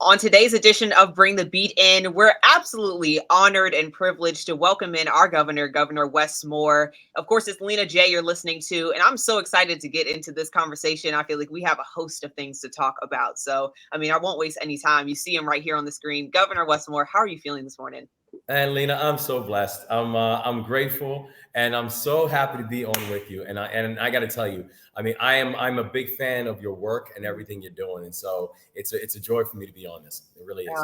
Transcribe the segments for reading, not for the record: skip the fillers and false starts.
On today's edition of Bring the Beat In, we're absolutely honored and privileged to welcome in our governor, Governor Wes Moore. Of course, it's Lena J you're listening to, and I'm so excited to get into this conversation. I feel like we have a host of things to talk about. So, I won't waste any time. You see him right here on the screen. Governor Wes Moore, how are you feeling this morning? And Lena, I'm so blessed. I'm grateful, and I'm so happy to be on with you. And I got to tell you, I'm a big fan of your work and everything you're doing, and so it's a joy for me to be on this. It really is.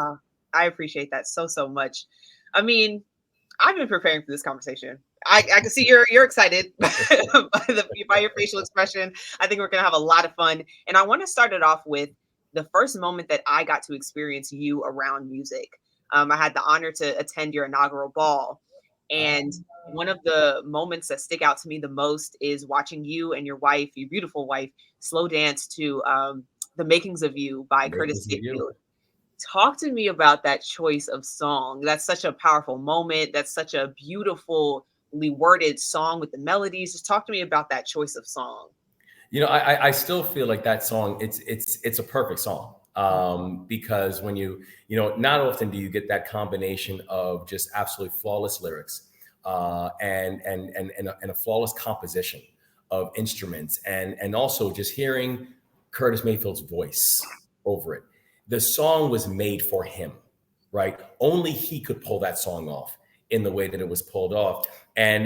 I appreciate that so much. I mean, I've been preparing for this conversation. I can see you're excited by your facial expression. I think we're gonna have a lot of fun. And I want to start it off with the first moment that I got to experience you around music. I had the honor to attend your inaugural ball. And one of the moments that stick out to me the most is watching you and your wife, your beautiful wife, slow dance to The Makings of You by Curtis Mayfield. Talk to me about that choice of song. That's such a powerful moment. That's such a beautifully worded song with the melodies. Just talk to me about that choice of song. I still feel like that song. It's a perfect song because when not often do you get that combination of just absolutely flawless lyrics and a flawless composition of instruments and also just hearing Curtis Mayfield's voice over it. The song was made for him, right? Only he could pull that song off in the way that it was pulled off. And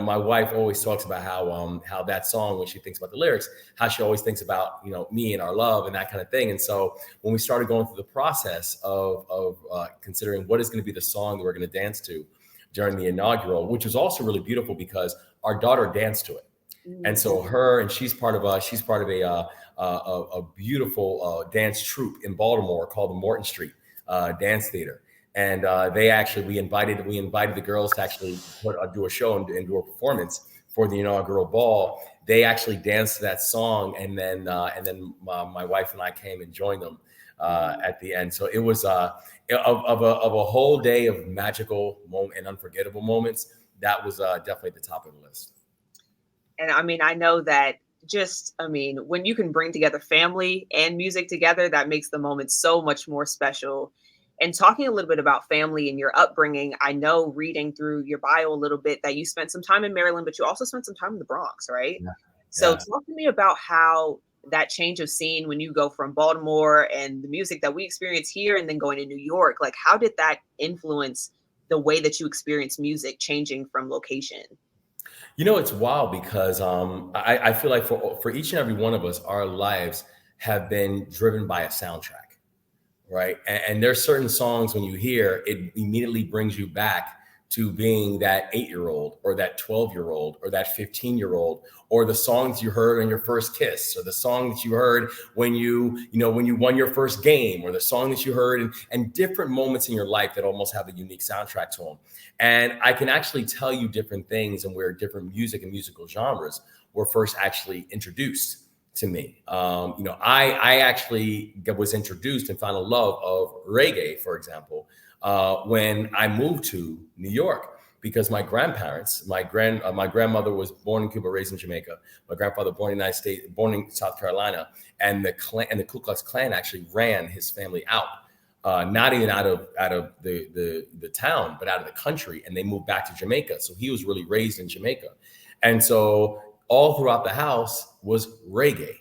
my wife always talks about how that song, when she thinks about the lyrics, how she always thinks about me and our love and that kind of thing. And so when we started going through the process of considering what is going to be the song that we're going to dance to during the inaugural, which was also really beautiful because our daughter danced to it. And so she's part of a beautiful dance troupe in Baltimore called the Morton Street Dance Theater. And we invited the girls to actually do a show and do a performance for the inaugural ball. They actually danced to that song, and then my wife and I came and joined them at the end. So it was of a whole day of magical and unforgettable moments. That was definitely at the top of the list. And I know that when you can bring together family and music together, that makes the moment so much more special. And talking a little bit about family and your upbringing, I know reading through your bio a little bit that you spent some time in Maryland, but you also spent some time in the Bronx, right? Yeah. So talk to me about how that change of scene when you go from Baltimore and the music that we experience here and then going to New York, like how did that influence the way that you experience music changing from location? It's wild because I feel like for each and every one of us, our lives have been driven by a soundtrack, right? And there's certain songs when you hear it immediately brings you back to being that 8-year-old or that 12-year-old or that 15-year-old, or the songs you heard on your first kiss, or the song that you heard when you won your first game, or the song that you heard and different moments in your life that almost have a unique soundtrack to them. And I can actually tell you different things and where different music and musical genres were first actually introduced to me. I actually was introduced and found a love of reggae, for example, when I moved to New York, because my grandparents, my grandmother was born in Cuba, raised in Jamaica. My grandfather born in the United States, born in South Carolina, and the Ku Klux Klan actually ran his family out, not even out of the town, but out of the country, and they moved back to Jamaica. So he was really raised in Jamaica, and so all throughout the house was reggae.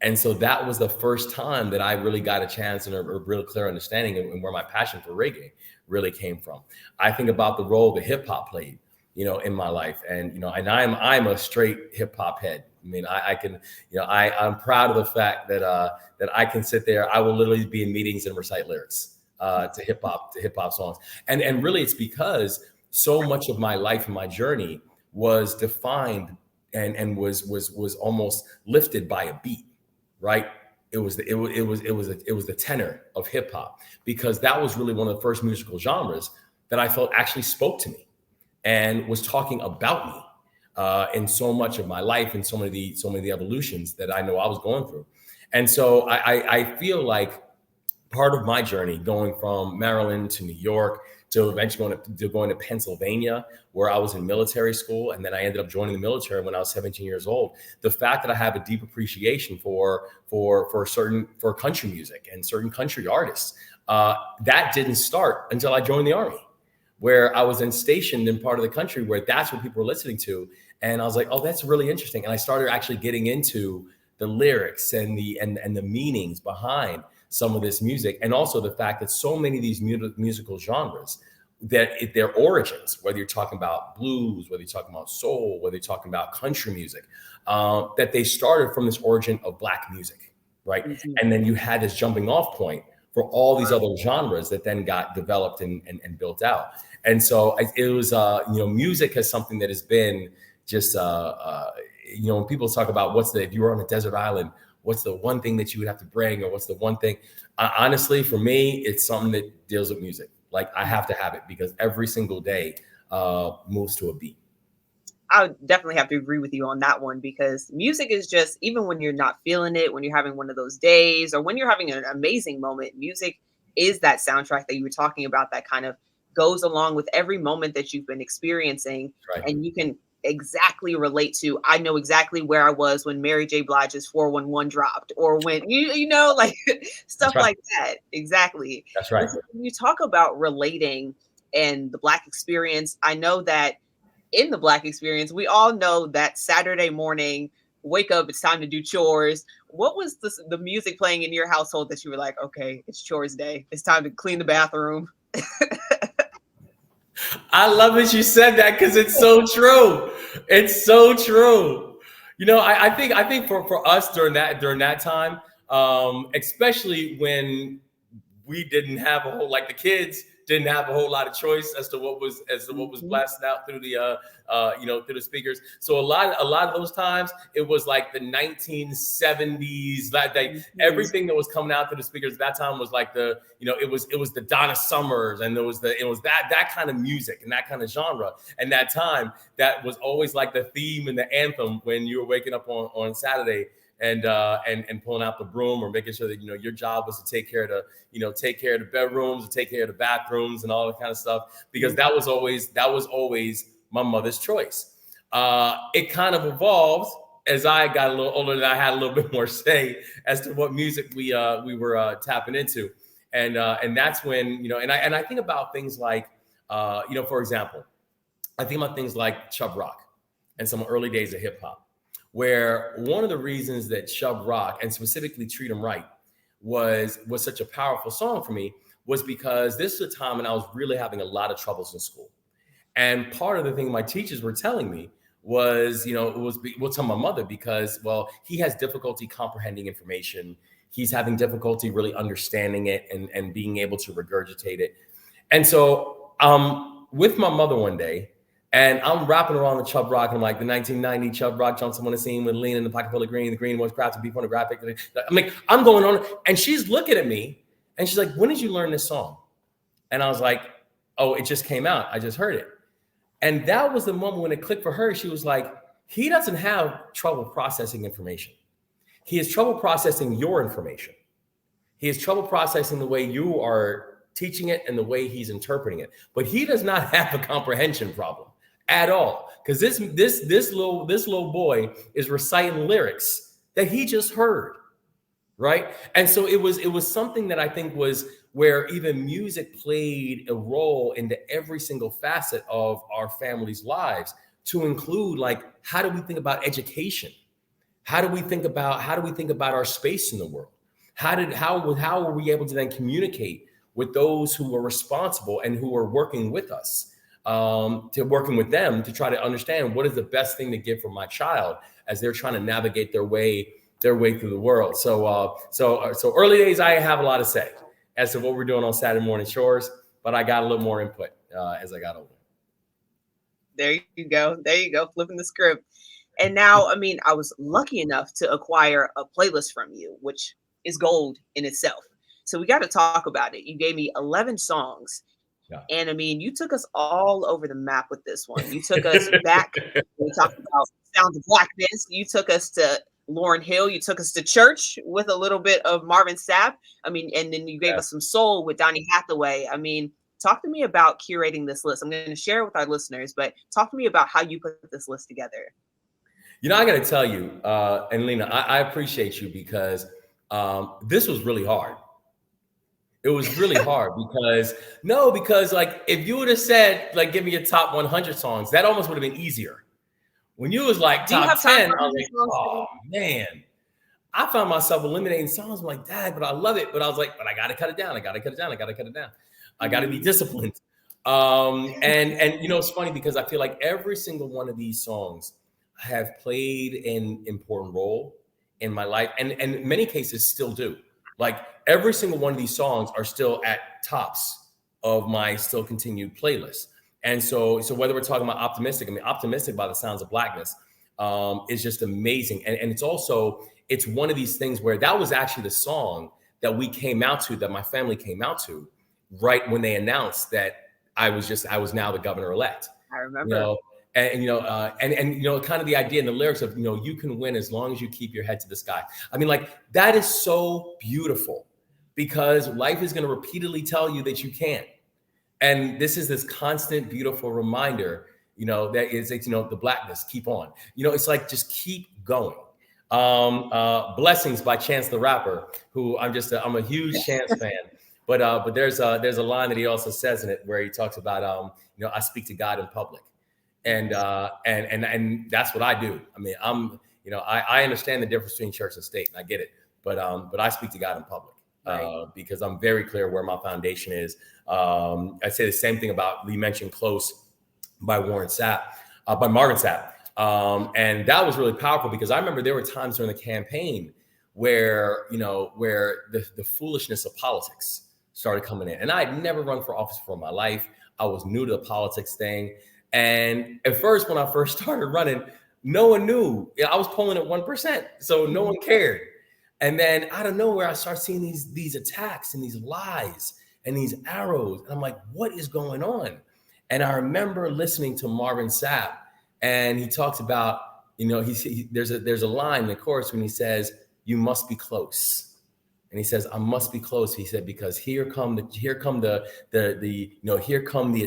And so that was the first time that I really got a chance and a real clear understanding and where my passion for reggae really came from. I think about the role that hip hop played, in my life. And, and I'm a straight hip hop head. I'm proud of the fact that I can sit there. I will literally be in meetings and recite lyrics to hip hop songs. And really it's because so much of my life and my journey was defined and was almost lifted by a beat. Right. It was the tenor of hip hop, because that was really one of the first musical genres that I felt actually spoke to me and was talking about me in so much of my life and so many of the evolutions that I know I was going through. And so I feel like part of my journey going from Maryland to New York to eventually going to Pennsylvania, where I was in military school. And then I ended up joining the military when I was 17 years old. The fact that I have a deep appreciation for country music and certain country artists, that didn't start until I joined the Army, where I was then stationed in part of the country where that's what people were listening to. And I was like, oh, that's really interesting. And I started actually getting into the lyrics and the meanings behind some of this music, and also the fact that so many of these musical genres, that their origins, whether you're talking about blues, whether you're talking about soul, whether you're talking about country music, that they started from this origin of Black music, right? Mm-hmm. And then you had this jumping off point for all these other genres that then got developed and built out. And so it was, music has something that has been just, when people talk about if you were on a desert island, what's the one thing that you would have to bring, or what's the one thing? Honestly, for me, it's something that deals with music. Like, I have to have it because every single day moves to a beat. I would definitely have to agree with you on that one, because music is just, even when you're not feeling it, when you're having one of those days, or when you're having an amazing moment, music is that soundtrack that you were talking about that kind of goes along with every moment that you've been experiencing. Right. And you can exactly relate to, I know exactly where I was when Mary J. Blige's 411 dropped, or when like stuff like that. Exactly. That's right. So when you talk about relating and the Black experience, I know that in the Black experience, we all know that Saturday morning, wake up, it's time to do chores. What was the music playing in your household that you were like, okay, it's chores day, it's time to clean the bathroom? I love that you said that, because it's so true. It's so true. I think for us during that time, especially when we didn't have the kids didn't have a whole lot of choice as to what was blasted out through the through the speakers. So a lot of those times it was like the 1970s. Everything that was coming out through the speakers at that time was like it was the Donna Summers, and it was that kind of music and that kind of genre. And that time, that was always like the theme and the anthem when you were waking up on Saturday and pulling out the broom, or making sure that your job was to take care of the bedrooms, to take care of the bathrooms, and all that kind of stuff, because that was always my mother's choice. It kind of evolved as I got a little older, and I had a little bit more say as to what music we were tapping into, and that's when and I think about things like for example, I think about things like Chubb Rock and some early days of hip hop, where one of the reasons that Chubb Rock, and specifically Treat 'Em Right, was such a powerful song for me, was because this is a time when I was really having a lot of troubles in school. And part of the thing my teachers were telling me was, we'll tell my mother, because, well, he has difficulty comprehending information. He's having difficulty really understanding it and being able to regurgitate it. And so with my mother one day, and I'm rapping around the Chubb Rock, and I'm like, the 1990 Chubb Rock jumps on the scene with Lena in the pocket full of green. The green was crafted to be pornographic. I'm going on, and she's looking at me, and she's like, when did you learn this song? And I was like, oh, it just came out. I just heard it. And that was the moment when it clicked for her. She was like, he doesn't have trouble processing information. He has trouble processing your information. He has trouble processing the way you are teaching it and the way he's interpreting it. But he does not have a comprehension problem at all, because this little boy is reciting lyrics that he just heard, right? And so it was something that I think was where even music played a role into every single facet of our family's lives, to include, like, how do we think about education? How do we think about our space in the world? How were we able to then communicate with those who are responsible and who are working with us? To working with them to try to understand what is the best thing to give for my child as they're trying to navigate their way through the world. So early days, I have a lot to say as to what we're doing on Saturday morning chores, but I got a little more input as I got older. There you go, flipping the script. And now, I mean, I was lucky enough to acquire a playlist from you, which is gold in itself. So we got to talk about it. You gave me 11 songs. Yeah. And I mean, you took us all over the map with this one. You took us back. We talked about Sounds of Blackness. You took us to Lauryn Hill. You took us to church with a little bit of Marvin Sapp. I mean, and then you gave us some soul with Donny Hathaway. I mean, talk to me about curating this list. I'm going to share it with our listeners, but talk to me about how you put this list together. You know, I got to tell you, and Lena, I appreciate you because this was really hard. It was really hard because like if you would have said like give me your top 100 songs, that almost would have been easier. When you was like Do you top have time 10, for I was like, songs? oh man. I found myself eliminating songs. I'm like, Dad, but I love it. But I was like, but I gotta cut it down. I gotta cut it down. I gotta cut it down. I gotta be disciplined. And you know, it's funny because I feel like every single one of these songs have played an important role in my life, and in many cases still do. Like every single one of these songs are still at tops of my still continued playlist. And so whether we're talking about Optimistic, I mean, Optimistic by the Sounds of Blackness is just amazing. And it's also, it's one of these things where that was actually the song that we came out to, that my family came out to, right when they announced that I was now the governor-elect. I remember. You know, and you know, kind of the idea in the lyrics of, you know, you can win as long as you keep your head to the sky. I mean, like that is so beautiful because life is going to repeatedly tell you that you can't. And this is this constant, beautiful reminder, you know, that is, you know, the blackness, keep on. You know, it's like, just keep going. Blessings by Chance the Rapper, who I'm a huge Chance fan. But there's a line that he also says in it where he talks about, you know, I speak to God in public. And that's what I do. I mean, you know, I understand the difference between church and state, and I get it. But I speak to God in public. Right. Because I'm very clear where my foundation is. I say the same thing about, you mentioned Close by Marvin Sapp. And that was really powerful because I remember there were times during the campaign where, you know, where the foolishness of politics started coming in. And I had never run for office before in my life. I was new to the politics thing. And at first, when I first started running, no one knew. I was polling at 1%. So no one cared. And then out of nowhere, I start seeing these attacks and these lies and these arrows. And I'm like, what is going on? And I remember listening to Marvin Sapp, and he talks about, you know, there's a line in the chorus when he says, you must be close. And he says, I must be close. He said, because here come the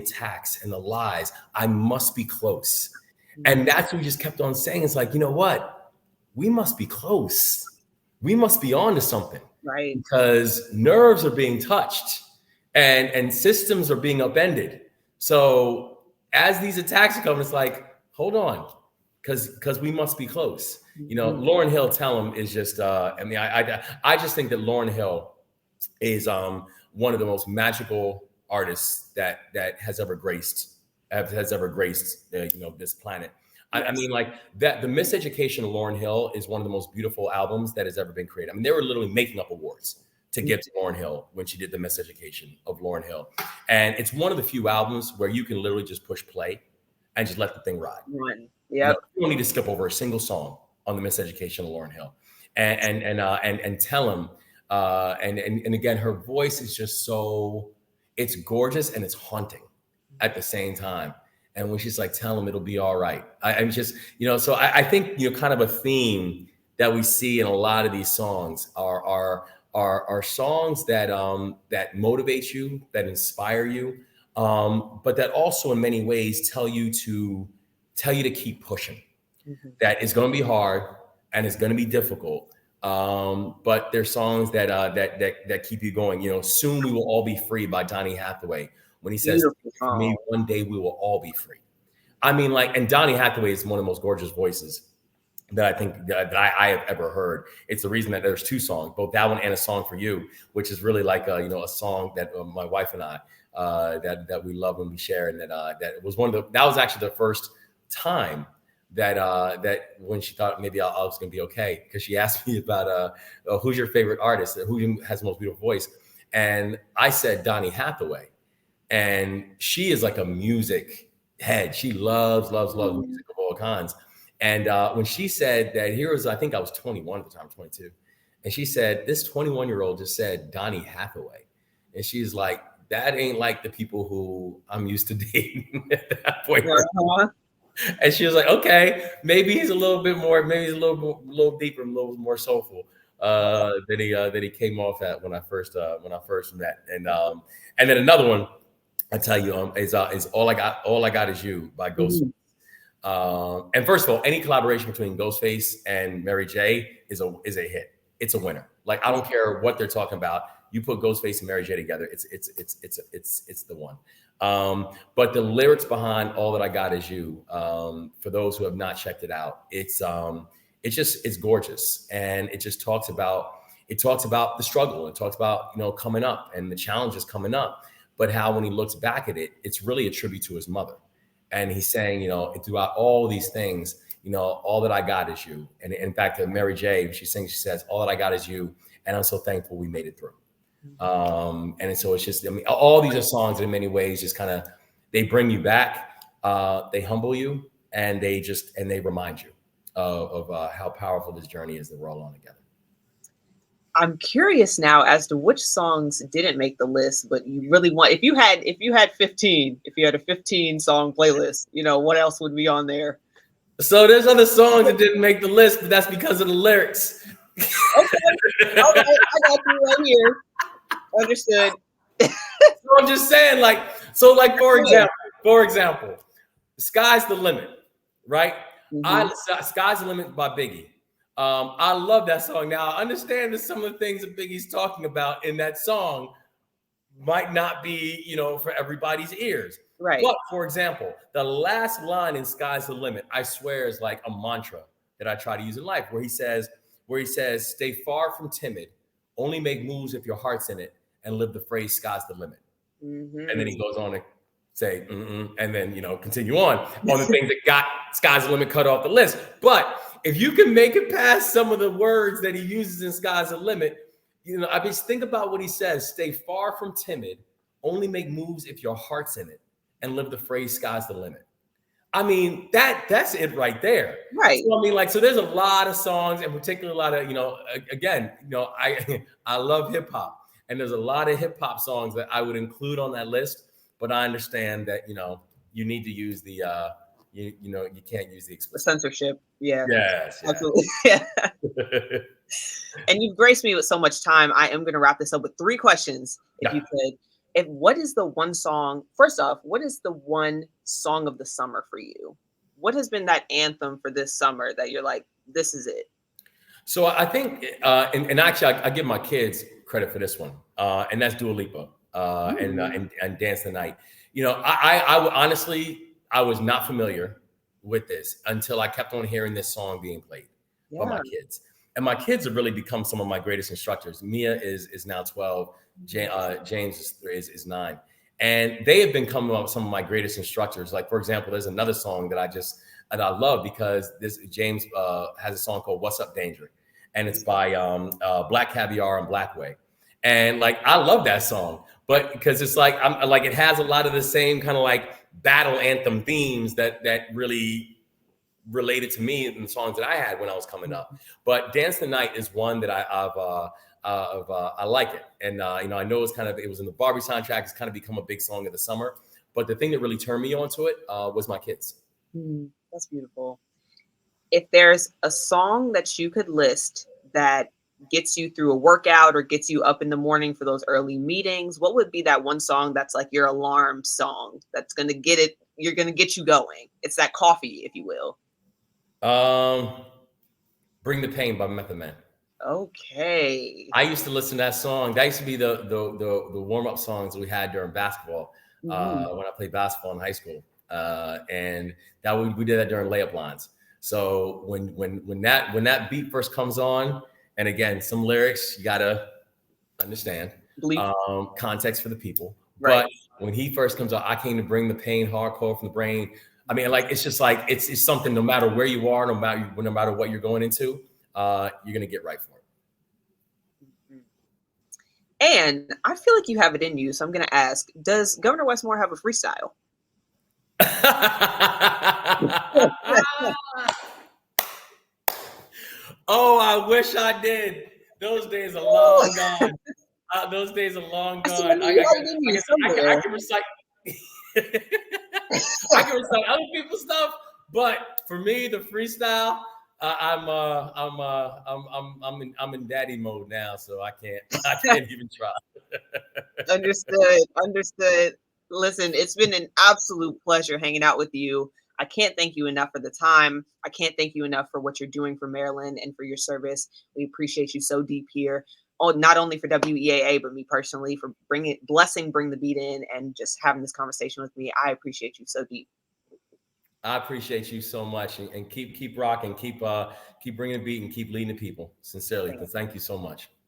attacks and the lies. I must be close. And that's what we just kept on saying. It's like, you know what? We must be close. We must be on to something, right? Because nerves are being touched and systems are being upended. So as these attacks are coming, it's like, hold on, because we must be close. You know, Lauryn Hill, Tell 'Em is just, I mean, I just think that Lauryn Hill is one of the most magical artists that has ever graced you know, this planet. I mean, like that, the Miseducation of Lauryn Hill is one of the most beautiful albums that has ever been created. I mean, they were literally making up awards to give to Lauryn Hill when she did the Miseducation of Lauryn Hill. And it's one of the few albums where you can literally just push play and just let the thing ride. Yeah. You don't need to skip over a single song on the Miseducation of Lauryn Hill. And Tell 'Em. And again, her voice is just so, it's gorgeous and it's haunting at the same time. And when she's like, tell him it'll be all right. I'm just, you know, so I think, you know, kind of a theme that we see in a lot of these songs are songs that that motivate you, that inspire you, but that also in many ways tell you to keep pushing. That it's going to be hard and it's going to be difficult. But there's songs that keep you going. You know, Soon We Will All Be Free by Donny Hathaway. When he says, maybe one day we will all be free. I mean, like, and Donny Hathaway is one of the most gorgeous voices that I think that I have ever heard. It's the reason that there's two songs, both that one and A Song for You, which is really like a, you know, a song that my wife and I that we love and we share, and that was that was actually the first time that when she thought maybe I was going to be okay, because she asked me about who's your favorite artist, who has the most beautiful voice, and I said Donny Hathaway. And she is like a music head. She loves music of all kinds. And when she said that, I think I was 21 at the time, 22. And she said, this 21-year-old just said Donny Hathaway. And she's like, that ain't like the people who I'm used to dating at that point. And she was like, okay, maybe he's a little bit more, maybe he's a little deeper, a little more soulful than he came off at when I first met. And then another one I tell you is all I got is you by Ghost. Mhm. And first of all, any collaboration between Ghostface and Mary J is a hit. It's a winner. Like I don't care what they're talking about. You put Ghostface and Mary J together, it's the one. But the lyrics behind All That I Got Is You, for those who have not checked it out, it's gorgeous, and it talks about the struggle. It talks about coming up and the challenges coming up, but how when he looks back at it, it's really a tribute to his mother, and he's saying throughout all these things, all that I got is you. And in fact, Mary J, she says, all that I got is you, and I'm so thankful we made it through. And so it's just, I mean, all these are songs that in many ways just kind of, they bring you back, they humble you, and they remind you of how powerful this journey is that we're all on together. I'm curious now as to which songs didn't make the list, but you really want, if you had a 15 song playlist, what else would be on there? So there's other songs that didn't make the list, but that's because of the lyrics. Okay. All right. I got you right here. Understood. So I'm just saying, for example, Sky's the Limit, right? Mm-hmm. Sky's the Limit by Biggie. I love that song. Now, I understand that some of the things that Biggie's talking about in that song might not be, for everybody's ears. Right. But for example, the last line in Sky's the Limit, I swear, is like a mantra that I try to use in life, where he says, stay far from timid, only make moves if your heart's in it, and live the phrase sky's the limit. Mm-hmm. And then he goes on to say, and then, continue on the things that got sky's the limit cut off the list. But if you can make it past some of the words that he uses in sky's the limit, I mean, think about what he says: stay far from timid, only make moves if your heart's in it, and live the phrase sky's the limit. I mean, that's it right there. Right. So, I mean, so there's a lot of songs, and particularly a lot of, I love hip hop, and there's a lot of hip hop songs that I would include on that list, but I understand that, you need to use the, you can't use the explicit censorship. Yeah. Yes. Absolutely. Yeah. And you've graced me with so much time. I am going to wrap this up with 3 questions, if you could. What is the one song, first off, what is the one song of the summer for you? What has been that anthem for this summer that you're like, this is it? So I think, and actually I give my kids credit for this one, and that's Dua Lipa and Dance the Night. I honestly, I was not familiar with this until I kept on hearing this song being played by my kids. And my kids have really become some of my greatest instructors. Mia is now 12. James is 9. And they have been coming up with some of my greatest instructors. Like, for example, there's another song that I love because James has a song called What's Up Danger. And it's by Black Caviar and Blackway. And I love that song, but because it's it has a lot of the same kind of battle anthem themes that really related to me in the songs that I had when I was coming up. But Dance the Night is one that I like it. And, I know it was in the Barbie soundtrack. It's kind of become a big song of the summer. But the thing that really turned me onto it was my kids. That's beautiful. If there's a song that you could list that gets you through a workout or gets you up in the morning for those early meetings, what would be that one song that's like your alarm song that's going to you're going to get you going? It's that coffee, if you will. Bring the Pain by Method Man. Okay. I used to listen to that song. That used to be the warm-up songs we had during basketball when I played basketball in high school. And we did that during layup lines. So when that beat first comes on, and again, some lyrics you gotta understand, context for the people. Right. But when he first comes out, I came to bring the pain, hardcore from the brain. I mean, it's just it's something. No matter where you are, no matter what you're going into, you're gonna get right for it. And I feel like you have it in you, so I'm gonna ask: does Governor Wes Moore have a freestyle? Oh, I wish I did. Those days are long gone. Those days are long gone. I can recite. I can recite other people's stuff, But for me, the freestyle, I'm in daddy mode now, so I can't even try. Understood. Understood. Listen, it's been an absolute pleasure hanging out with you. I can't thank you enough for the time. I can't thank you enough for what you're doing for Maryland and for your service. We appreciate you so deep here. Oh, not only for WEAA, but me personally for bring the beat in and just having this conversation with me. I appreciate you so deep. I appreciate you so much, and keep rocking, keep bringing the beat, and keep leading the people. Sincerely, Thank thank you so much.